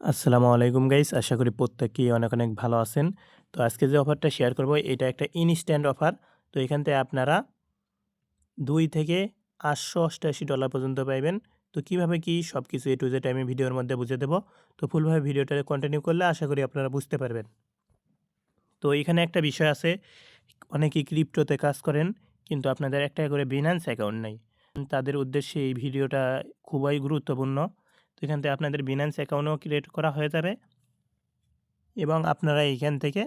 আসসালামু আলাইকুম গাইস। আশা করি প্রত্যেকেই অনেক ভালো আছেন। তো আজকে যে অফারটা শেয়ার করব এটা একটা ইনস্ট্যান্ট অফার। তো এখান থেকে আপনারা ২ থেকে $৮৮৮ পর্যন্ত পাইবেন। তো কিভাবে কি সবকিছু A to Z আমি ভিডিওর মধ্যে বুঝিয়ে দেব। তো ফুলভাবে ভিডিওটা কন্টিনিউ করলে আশা করি আপনারা বুঝতে পারবেন। তো এখানে একটা বিষয় আছে, অনেকেই ক্রিপ্টোতে কাজ করেন কিন্তু আপনাদের একটা করে Binance অ্যাকাউন্ট নাই। তাদের উদ্দেশ্যে এই ভিডিওটা খুবই গুরুত্বপূর্ণ। তো এখান থেকে আপনাদের Binance অ্যাকাউন্টও ক্রিয়েট করা হয়ে যাবে এবং আপনারা এইখান থেকে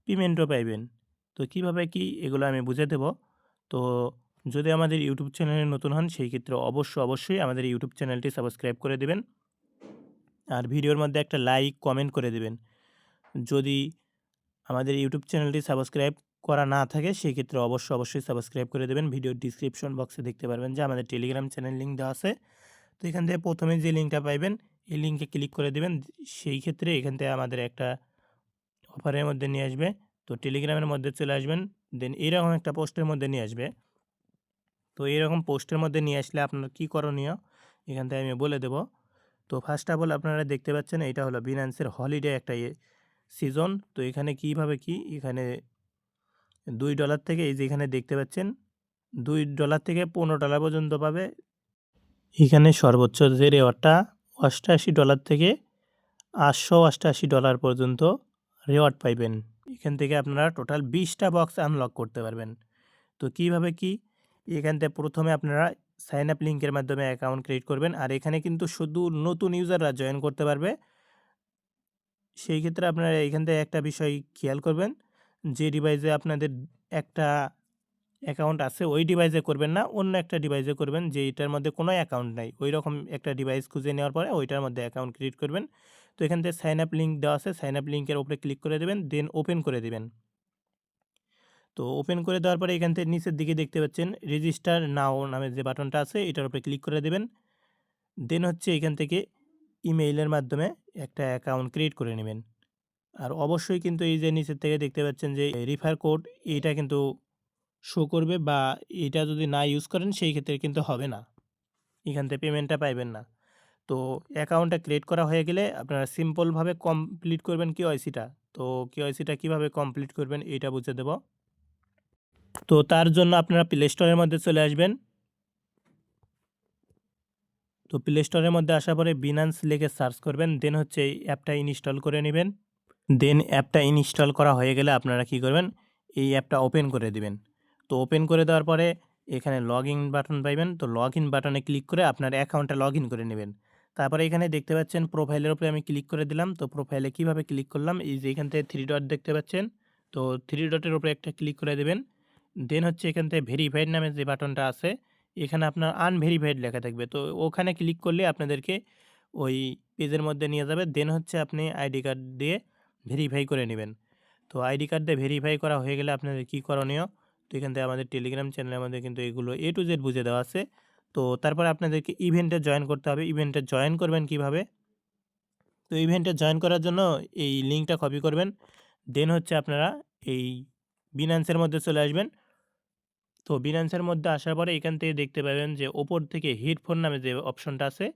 পেমেন্টও পাইবেন। তো কিভাবে কি এগুলো আমি বুঝিয়ে দেব। তো যদি আমাদের ইউটিউব চ্যানেলে নতুন হন সেই ক্ষেত্রে অবশ্যই আমাদের ইউটিউব চ্যানেলটি সাবস্ক্রাইব করে দিবেন। আর ভিডিওর মধ্যে একটা লাইক, কমেন্ট করে দিবেন। যদি আমাদের ইউটিউব চ্যানেলটি সাবস্ক্রাইব করা না থাকে সেই ক্ষেত্রে অবশ্যই সাবস্ক্রাইব করে দেবেন। ভিডিওর ডিসক্রিপশন বক্সে দেখতে পারবেন যে আমাদের টেলিগ্রাম চ্যানেল লিঙ্ক দেওয়া আছে। তো এখান থেকে প্রথমে যে লিঙ্কটা পাইবেন এই লিঙ্কে ক্লিক করে দিবেন। সেই ক্ষেত্রে এখান থেকে আমাদের একটা অফারের মধ্যে নিয়ে আসবে। তো টেলিগ্রামের মধ্যে চলে আসবেন। দেন এরকম একটা পোস্টের মধ্যে নিয়ে আসবে। তো এরকম পোস্টের মধ্যে নিয়ে আসলে আপনার কী করণীয় এখান থেকে আমি বলে দেব। তো ফার্স্ট অফ অল আপনারা দেখতে পাচ্ছেন এটা হলো বিনান্সের হলিডে একটা সিজন। তো এখানে কিভাবে কি এখানে $2 থেকে এই যে এখানে দেখতে পাচ্ছেন $2 থেকে $15 পর্যন্ত পাবে। এখানে সর্বোচ্চ যে রেওয়ার্ডটা $88 থেকে $888 পর্যন্ত রেওয়ার্ড পাইবেন। এখান থেকে আপনারা টোটাল 20টা বক্স আনলক করতে পারবেন। তো কিভাবে কি এখান থেকে প্রথমে আপনারা সাইন আপ লিঙ্কের মাধ্যমে অ্যাকাউন্ট ক্রিয়েট করবেন। আর এখানে কিন্তু শুধু নতুন ইউজাররা জয়েন করতে পারবে। সেই ক্ষেত্রে আপনারা এখান থেকে একটা বিষয় খেয়াল করবেন, যে ডিভাইসে আপনাদের একটা অ্যাকাউন্ট আছে ওই ডিভাইসে করবেন না, অন্য একটা ডিভাইসে করবেন যেটার মধ্যে কোনো অ্যাকাউন্ট নাই। ওইরকম একটা ডিভাইস খুঁজে নেওয়ার পরে ওইটার মধ্যে অ্যাকাউন্ট ক্রিয়েট করবেন। তো এখান থেকে সাইন আপ লিঙ্ক দেওয়া আছে, সাইন আপ লিঙ্কের উপরে ক্লিক করে দেবেন, দেন ওপেন করে দেবেন। তো ওপেন করে দেওয়ার পরে এখান থেকে নিচের দিকে দেখতে পাচ্ছেন রেজিস্টার নাও নামে যে বাটনটা আছে এটার উপরে ক্লিক করে দেবেন। দেন হচ্ছে এখান থেকে ইমেইলের মাধ্যমে একটা অ্যাকাউন্ট ক্রিয়েট করে নেবেন। আর অবশ্যই কিন্তু এই যে নিচের থেকে দেখতে পাচ্ছেন যে রিফার কোড এইটা কিন্তু শো করবে, বা এটা যদি না ইউজ করেন সেই ক্ষেত্রে কিন্তু হবে না, এখান থেকে পেমেন্টটা পাইবেন না। তো অ্যাকাউন্টটা ক্রিয়েট করা হয়ে গেলে আপনারা সিম্পলভাবে কমপ্লিট করবেন কেওয়াইসিটা। তো কেওয়াইসিটা কীভাবে কমপ্লিট করবেন এইটা বুঝে দেব। তো তার জন্য আপনারা প্লে স্টোরের মধ্যে চলে আসবেন। তো প্লে স্টোরের মধ্যে আসার পরে বিনান্স লিখে সার্চ করবেন, দেন হচ্ছে এই অ্যাপটা ইনস্টল করে নেবেন। দেন অ্যাপটা ইনস্টল করা হয়ে গেলে আপনারা কী করবেন, এই অ্যাপটা ওপেন করে দিবেন। তো ওপেন করে দেওয়ার পরে এখানে লগ ইন বাটন পাইবেন। তো লগ ইন বাটনে ক্লিক করে আপনার অ্যাকাউন্টটা লগ ইন করে নেবেন। তারপরে এখানে দেখতে পাচ্ছেন প্রোফাইলের উপরে আমি ক্লিক করে দিলাম। তো প্রোফাইলে কীভাবে ক্লিক করলাম, এই যে এখান থেকে 3 ডট দেখতে পাচ্ছেন। তো 3 ডটের উপরে একটা ক্লিক করে দেবেন। দেন হচ্ছে এখান থেকে ভেরিফাইড নামে যে বাটনটা আছে এখানে আপনার আনভেরিফাইড লেখা থাকবে। তো ওখানে ক্লিক করলে আপনাদেরকে ওই পেজের মধ্যে নিয়ে যাবে। দেন হচ্ছে আপনি আইডি কার্ড দিয়ে ভেরিফাই করে নেবেন। তো আইডি কার্ড দিয়ে ভেরিফাই করা হয়ে গেলে আপনাদের কী করণীয়, তো এখান থেকে আমাদের টেলিগ্রাম চ্যানেলের মধ্যে কিন্তু এগুলো A to Z বুঝিয়ে দেওয়া আছে। তো তারপরে আপনাদেরকে ইভেন্টে জয়েন করতে হবে। ইভেন্টে জয়েন করবেন কিভাবে, তো ইভেন্টে জয়েন করার জন্য এই লিঙ্কটা কপি করবেন। দেন হচ্ছে আপনারা এই বিনান্সের মধ্যে চলে আসবেন। তো বিনান্সের মধ্যে আসার পরে এখান থেকে দেখতে পাবেন যে ওপর থেকে হেডফোন নামে যে অপশনটা আছে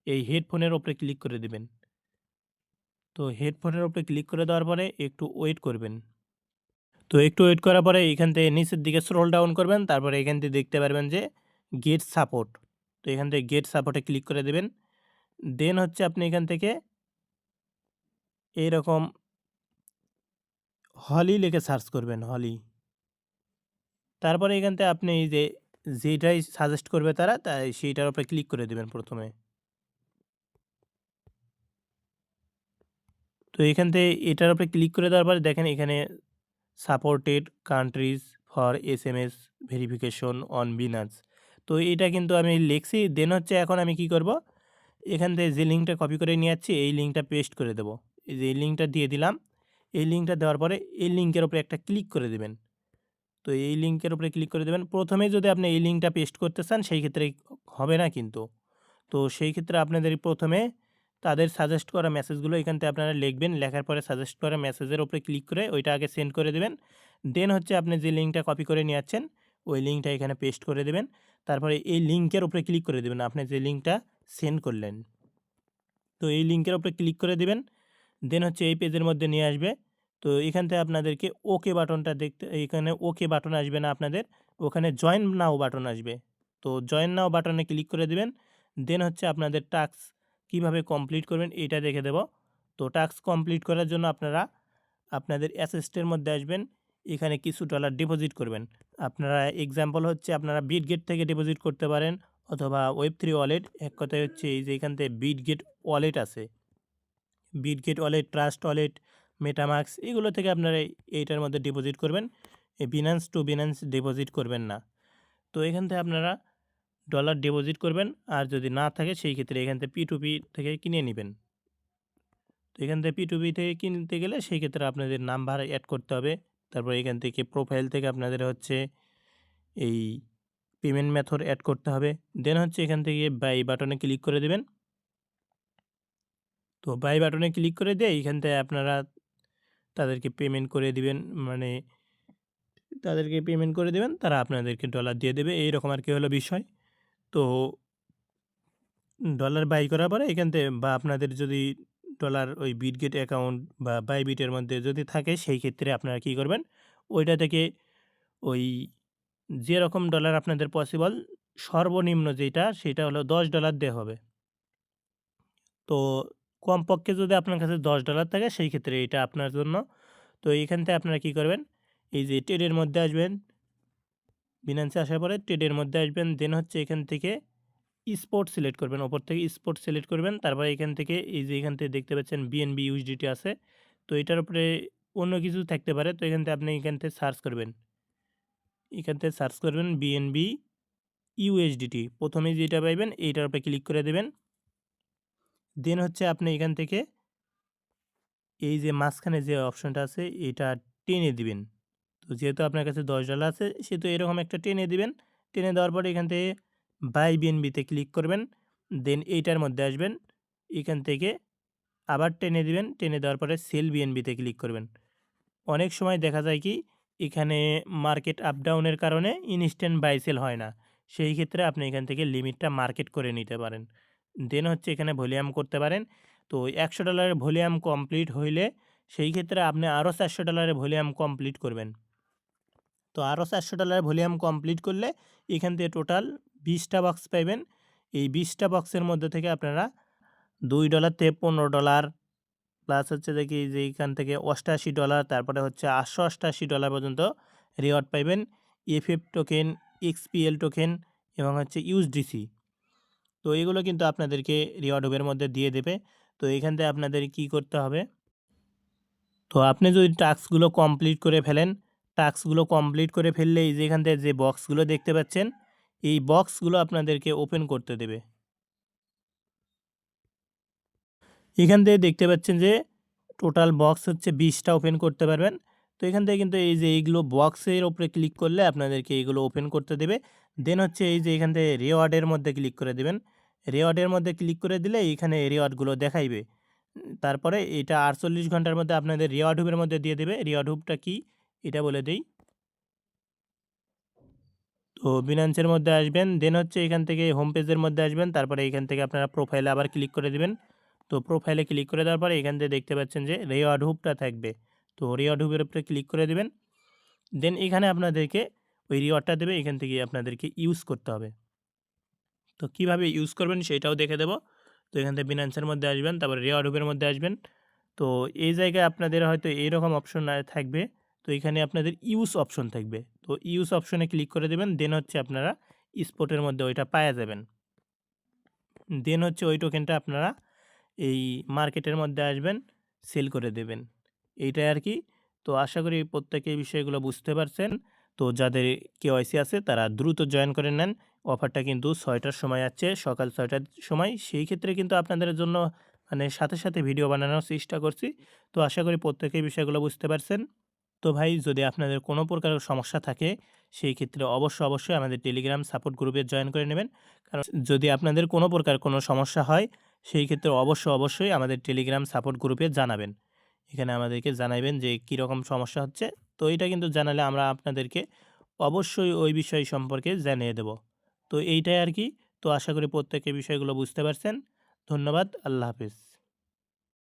এই হেডফোনের উপরে ক্লিক করে দিবেন। তো হেডফোনের উপরে ক্লিক করে দেওয়ার পরে একটু ওয়েট করবেন। তো একটু ওয়েট করার পরে এখান থেকে নিচের দিকে স্ক্রল ডাউন করবেন। তারপরে এখান থেকে দেখতে পারবেন যে গেট সাপোর্ট। তো এখান থেকে গেট সাপোর্টে ক্লিক করে দেবেন। দেন হচ্ছে আপনি এখান থেকে এইরকম হলি লিখে সার্চ করবেন, হলি। তারপরে এখান থেকে আপনি এই যে যেটাই সাজেস্ট করবে তারা তাই সেইটার উপরে ক্লিক করে দেবেন প্রথমে। তো এখান থেকে এটার উপরে ক্লিক করে দেওয়ার পরে দেখেন এখানে supported countries for SMS verification on Binance. তো এটা কিন্তু আমি লিখছি। দেন হচ্ছে এখন আমি কি করব, এখান থেকে যে লিঙ্কটা কপি করে নিয়ে যাচ্ছি এই লিঙ্কটা পেস্ট করে দেব। এই যে এই লিঙ্কটা দিয়ে দিলাম। এই লিঙ্কটা দেওয়ার পরে এই লিঙ্কের উপরে একটা ক্লিক করে দেবেন। তো এই লিঙ্কের উপরে ক্লিক করে দেবেন। প্রথমেই যদি আপনি এই লিঙ্কটা পেস্ট করতে চান সেই ক্ষেত্রে হবে না কিন্তু। তো সেই ক্ষেত্রে আপনাদের প্রথমে তাদের সাজেস্ট করা মেসেজগুলো এখান থেকে আপনারা লিখবেন। লেখার পরে সাজেস্ট করা মেসেজের উপরে ক্লিক করে ওইটা আগে সেন্ড করে দেবেন। দেন হচ্ছে আপনি যে লিঙ্কটা কপি করে নিয়ে যাচ্ছেন ওই লিঙ্কটা এখানে পেস্ট করে দেবেন। তারপরে এই লিঙ্কের উপরে ক্লিক করে দেবেন আপনি যে লিঙ্কটা সেন্ড করলেন। তো এই লিঙ্কের উপরে ক্লিক করে দিবেন। দেন হচ্ছে এই পেজের মধ্যে নিয়ে আসবে। তো এখান থেকে আপনাদেরকে ওকে বাটনটা দেখতে, এখানে ওকে বাটন আসবে না আপনাদের, ওখানে জয়েন নাও বাটন আসবে। তো জয়েন নাও বাটনে ক্লিক করে দিবেন। দেন হচ্ছে আপনাদের টাস্ক কীভাবে কমপ্লিট করবেন এইটা দেখে দেব। তো টাস্ক কমপ্লিট করার জন্য আপনারা আপনাদের অ্যাসেস্টের মধ্যে আসবেন, এখানে কিছু ডলার ডিপোজিট করবেন। আপনারা এক্সাম্পল হচ্ছে আপনারা বিটগেট থেকে ডিপোজিট করতে পারেন অথবা ওয়েব3 ওয়ালেট। এক কথায় হচ্ছে এই যে এখান থেকে বিটগেট ওয়ালেট আছে, Bitget wallet, trust wallet, MetaMask, এগুলো থেকে আপনারা এইটার মধ্যে ডিপোজিট করবেন। এই বিনান্স টু বিনান্স ডিপোজিট করবেন না। তো এখান থেকে আপনারা ডলার ডিপোজিট করবেন, আর যদি না থাকে সেই ক্ষেত্রে এখান থেকে P2P থেকে কিনে নেবেন। তো এখান থেকে P2P থেকে কিনতে গেলে সেই ক্ষেত্রে আপনাদের নাম্বার অ্যাড করতে হবে। তারপর এখান থেকে প্রোফাইল থেকে আপনাদের হচ্ছে এই পেমেন্ট মেথড অ্যাড করতে হবে। দেন হচ্ছে এখান থেকে বাই বাটনে ক্লিক করে দেবেন। তো বাই বাটনে ক্লিক করে দিয়ে এখান থেকে আপনারা তাদেরকে পেমেন্ট করে দিবেন, মানে তাদেরকে পেমেন্ট করে দেবেন, তারা আপনাদেরকে ডলার দিয়ে দেবে। এইরকম আর কি হলো বিষয়। তো ডলার বাই করার পরে এখান থেকে বা আপনাদের যদি ডলার ওই বিটগেট অ্যাকাউন্ট বা বাইবিটের মধ্যে যদি থাকে সেই ক্ষেত্রে আপনারা কী করবেন, ওইটা থেকে ওই যেরকম ডলার আপনাদের পসিবল সর্বনিম্ন যেটা সেটা হলো $10 দেওয়া হবে। তো কমপক্ষে যদি আপনার কাছে $10 থাকে সেই ক্ষেত্রে এটা আপনার জন্য। তো এইখান থেকে আপনারা কী করবেন, এই যে ট্রেডের মধ্যে আসবেন, বিনান্সে আসার পরে ট্রেডের মধ্যে আসবেন। দেন হচ্ছে এখান থেকে স্পট সিলেক্ট করবেন, ওপর থেকে স্পট সিলেক্ট করবেন। তারপরে এখান থেকে এই যে এখান থেকে দেখতে পাচ্ছেন BNB USDT আছে। তো এটার উপরে অন্য কিছু থাকতে পারে। তো এখান থেকে আপনি এখান থেকে সার্চ করবেন, এখান থেকে সার্চ করবেন BNB USDT, প্রথমে যেটা পাইবেন এইটার উপরে ক্লিক করে দেবেন। দেন হচ্ছে আপনি এখান থেকে এই যে মাঝখানে যে অপশনটা আছে এটা টেনে দিবেন। তো যেহেতু আপনার কাছে $10 আছে সেহেতু এরকম একটা টেনে দিবেন। টেনে দেওয়ার পরে এখান থেকে বাই বিএনবিতে ক্লিক করবেন। দেন এইটার মধ্যে আসবেন, এখান থেকে আবার টেনে দিবেন। টেনে দেওয়ার পরে সেল বিএনবিতে ক্লিক করবেন। অনেক সময় দেখা যায় কি এখানে মার্কেট আপ ডাউনের কারণে ইনস্ট্যান্ট বাই সেল হয় না। সেই ক্ষেত্রে আপনি এখান থেকে লিমিটটা মার্কেট করে নিতে পারেন। দেন হচ্ছে এখানে ভলিউম করতে পারেন। তো $100 ভলিউম কমপ্লিট হইলে সেই ক্ষেত্রে আপনি আরও $400 ভলিউম কমপ্লিট করবেন। তো আরও $400 ভলিউম কমপ্লিট করলে এখান থেকে টোটাল 20টা বক্স পাইবেন। এই 20টা বক্সের মধ্যে থেকে আপনারা $2 থেকে $15 প্লাস হচ্ছে দেখি যে এইখান থেকে $88, তারপরে হচ্ছে $888 পর্যন্ত রিওয়ার্ড পাইবেন। FF টোকেন, XPL টোকেন এবং হচ্ছে USDC। তো এগুলো কিন্তু আপনাদেরকে রিওয়ার্ড হুবের মধ্যে দিয়ে দেবে। তো এখান থেকে আপনাদের কী করতে হবে, তো আপনি যদি টাস্কগুলো কমপ্লিট করে ফেলেন, টাস্কগুলো কমপ্লিট করে ফেললে এই যে এখান থেকে যে বক্সগুলো দেখতে পাচ্ছেন, এই বক্সগুলো আপনাদেরকে ওপেন করতে দেবে। এখান থেকে দেখতে পাচ্ছেন যে টোটাল বক্স হচ্ছে 20টা ওপেন করতে পারবেন। তো এখান থেকে কিন্তু এই যে এইগুলো বক্সের উপরে ক্লিক করলে আপনাদেরকে এইগুলো ওপেন করতে দেবে। দেন হচ্ছে এই যে এখান থেকে রিওয়ার্ডের মধ্যে ক্লিক করে দেবেন। রিওয়ার্ডের মধ্যে ক্লিক করে দিলে এইখানে রিওয়ার্ডগুলো দেখাইবে। তারপরে এটা 48 ঘন্টার মধ্যে আপনাদের রিওয়ার্ড হুবের মধ্যে দিয়ে দেবে। রিওয়ার্ড হুবটা কী এটা বলে দেই। তো বিনান্সের মধ্যে আসবেন, দেন হচ্ছে এখান থেকে হোম পেজের মধ্যে আসবেন। তারপরে এখান থেকে আপনারা প্রোফাইলে আবার ক্লিক করে দিবেন। তো প্রোফাইলে ক্লিক করে দেওয়ার পরে এখান থেকে দেখতে পাচ্ছেন যে রিওয়ার্ড হুবটা থাকবে। তো রিওয়ার্ড হুবের উপরে ক্লিক করে দিবেন। দেন এখানে আপনাদেরকে ওই রিওয়ার্ডটা দেবে, এখান থেকে আপনাদেরকে ইউজ করতে হবে। তো কীভাবে ইউজ করবেন সেটাও দেখে দেব। তো এখান থেকে বিনান্সের মধ্যে আসবেন, তারপরে রিওয়ার্ড হুবের মধ্যে আসবেন। তো এই জায়গায় আপনাদের হয়তো এইরকম অপশন থাকবে। তো এখানে আপনাদের ইউজ অপশন থাকবে। তো ইউজ অপশনে ক্লিক করে দেবেন। দেন হচ্ছে আপনারা স্পটের মধ্যে ওইটা পায়া যাবেন। দেন হচ্ছে ওই টোকেনটা আপনারা এই মার্কেটের মধ্যে আসবেন, সেল করে দেবেন। এইটাই আর কি। তো আশা করি প্রত্যেকে এই বিষয়গুলো বুঝতে পারছেন। তো যাদের কেওয়াইসি আছে তারা দ্রুত জয়েন করে নেন। অফারটা কিন্তু 6টার সময় আছে, সকাল 6টার সময়। সেই ক্ষেত্রে কিন্তু আপনাদের জন্য মানে সাথে, সাথে ভিডিও বানানোর চেষ্টা করছি। তো আশা করি প্রত্যেকে এই বিষয়গুলো বুঝতে পারছেন। তো ভাই যদি আপনাদের কোনো প্রকার সমস্যা থাকে সেই ক্ষেত্রে অবশ্যই আমাদের টেলিগ্রাম সাপোর্ট গ্রুপে জয়েন করে নেবেন। কারণ যদি আপনাদের কোনো প্রকার কোনো সমস্যা হয় সেই ক্ষেত্রে অবশ্যই আমাদের টেলিগ্রাম সাপোর্ট গ্রুপে জানাবেন। এখানে আমাদেরকে জানাইবেন যে কীরকম সমস্যা হচ্ছে। তো এইটা কিন্তু জানালে আমরা আপনাদেরকে অবশ্যই ওই বিষয় সম্পর্কে জানিয়ে দেব। তো এইটাই আর কি। তো আশা করি প্রত্যেকে বিষয়গুলো বুঝতে পারছেন। ধন্যবাদ। আল্লাহ হাফেজ।